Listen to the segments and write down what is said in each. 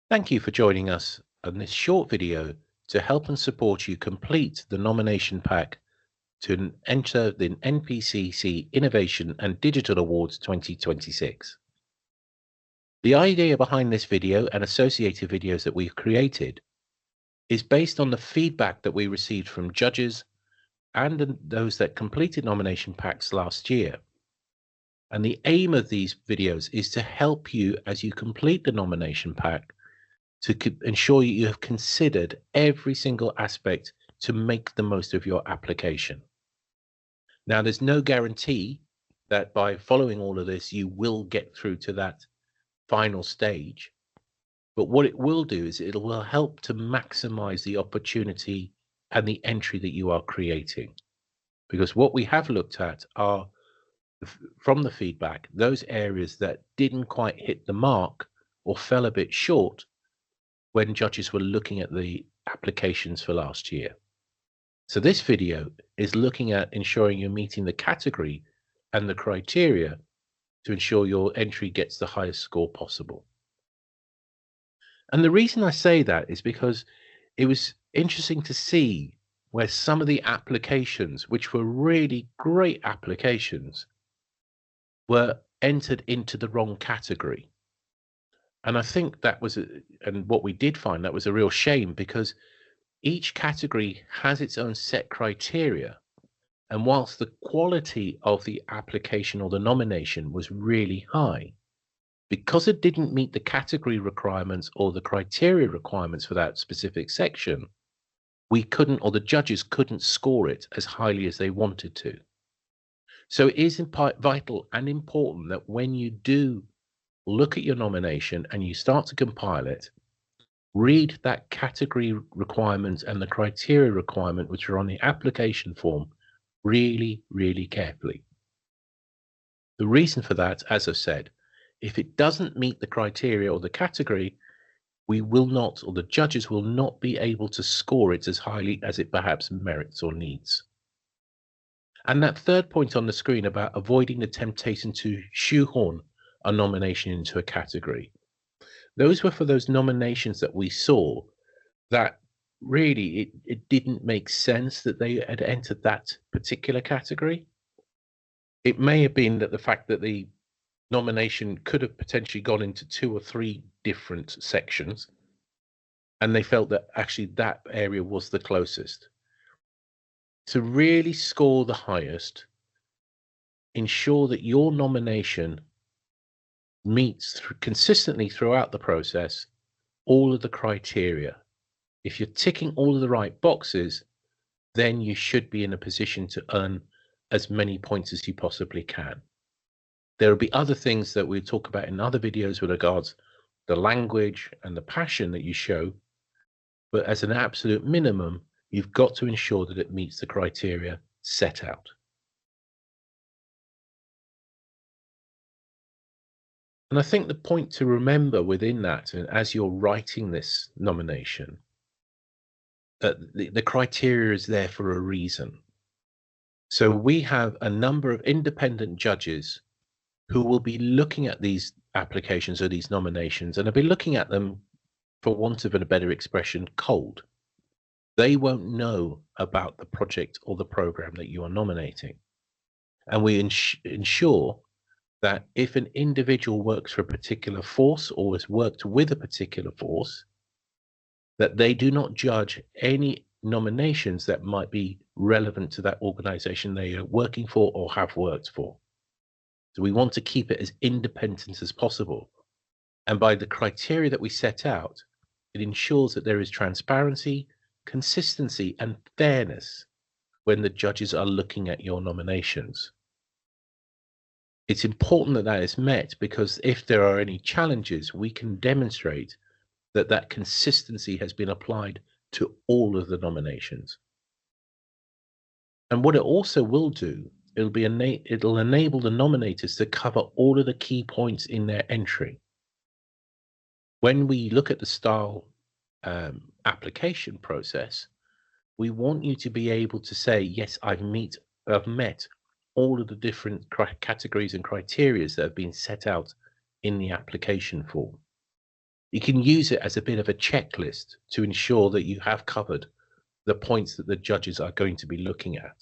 Thank you for joining us on this short video to help and support you complete the nomination pack to enter the NPCC Innovation and Digital Awards 2026. The idea behind this video and associated videos that we've created is based on the feedback that we received from judges and those that completed nomination packs last year. And the aim of these videos is to help you as you complete the nomination pack to ensure you have considered every single aspect to make the most of your application. Now, there's no guarantee that by following all of this, you will get through to that final stage. But what it will do is it will help to maximize the opportunity and the entry that you are creating. Because what we have looked at are, from the feedback, those areas that didn't quite hit the mark or fell a bit short when judges were looking at the applications for last year. So this video is looking at ensuring you're meeting the category and the criteria to ensure your entry gets the highest score possible. And the reason I say that is because it was interesting to see where some of the applications, which were really great applications, were entered into the wrong category. And I think that was, and what we did find, that was a real shame because each category has its own set criteria. And whilst the quality of the application or the nomination was really high, because it didn't meet the category requirements or the criteria requirements for that specific section, we couldn't, or the judges couldn't score it as highly as they wanted to. So it is vital and important that when you do look at your nomination and you start to compile it, read that category requirement and the criteria requirement, which are on the application form, really, really carefully. The reason for that, as I've said, if it doesn't meet the criteria or the category, we will not, or the judges will not be able to score it as highly as it perhaps merits or needs. And that third point on the screen about avoiding the temptation to shoehorn a nomination into a category. Those were for those nominations that we saw that really it didn't make sense that they had entered that particular category. It may have been that the fact that the nomination could have potentially gone into 2 or 3 different sections, and they felt that actually that area was the closest. To really score the highest, ensure that your nomination meets consistently throughout the process all of the criteria. If you're ticking all of the right boxes, then you should be in a position to earn as many points as you possibly can. There will be other things that we'll talk about in other videos with regards the language and the passion that you show, but as an absolute minimum, you've got to ensure that it meets the criteria set out. And I think the point to remember within that, and as you're writing this nomination, that the criteria is there for a reason. So we have a number of independent judges who will be looking at these applications or these nominations, and they'll be looking at them, for want of a better expression, cold. They won't know about the project or the program that you are nominating. And we ensure that if an individual works for a particular force or has worked with a particular force, that they do not judge any nominations that might be relevant to that organization they are working for or have worked for. So we want to keep it as independent as possible. And by the criteria that we set out, it ensures that there is transparency, consistency, and fairness when the judges are looking at your nominations. It's important that that is met because if there are any challenges, we can demonstrate that that consistency has been applied to all of the nominations. And what it also will do, it'll enable the nominators to cover all of the key points in their entry. When we look at the style application process, we want you to be able to say, yes, I've met all of the different categories and criteria that have been set out in the application form. You can use it as a bit of a checklist to ensure that you have covered the points that the judges are going to be looking at.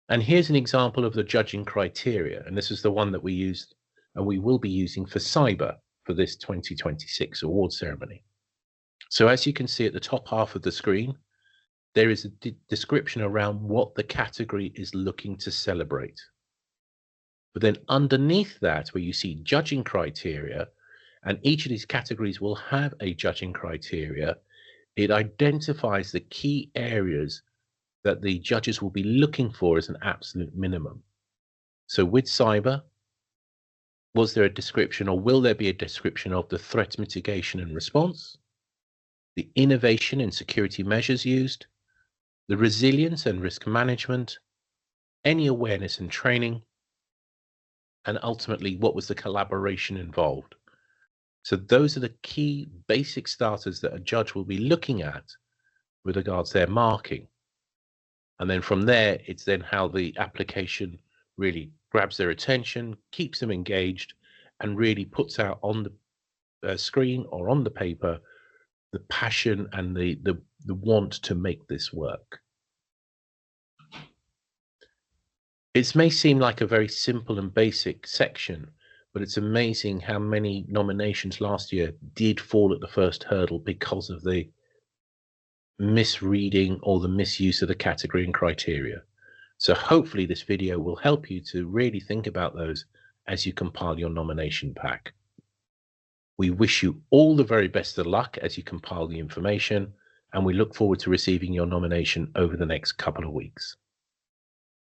And here's an example of the judging criteria, and this is the one that we used and we will be using for cyber for this 2026 award ceremony. So as you can see at the top half of the screen, there is a description around what the category is looking to celebrate. But then underneath that, where you see judging criteria, and each of these categories will have a judging criteria, it identifies the key areas that the judges will be looking for as an absolute minimum. So with cyber, was there a description, or will there be a description of the threat mitigation and response, the innovation and security measures used, the resilience and risk management, any awareness and training, and ultimately what was the collaboration involved? So those are the key basic starters that a judge will be looking at with regards to their marking. And then from there, it's then how the application really grabs their attention, keeps them engaged, and really puts out on the screen or on the paper the passion and the want to make this work. It may seem like a very simple and basic section, but it's amazing how many nominations last year did fall at the first hurdle because of the misreading or the misuse of the category and criteria. So hopefully this video will help you to really think about those as you compile your nomination pack. We wish you all the very best of luck as you compile the information, and we look forward to receiving your nomination over the next couple of weeks.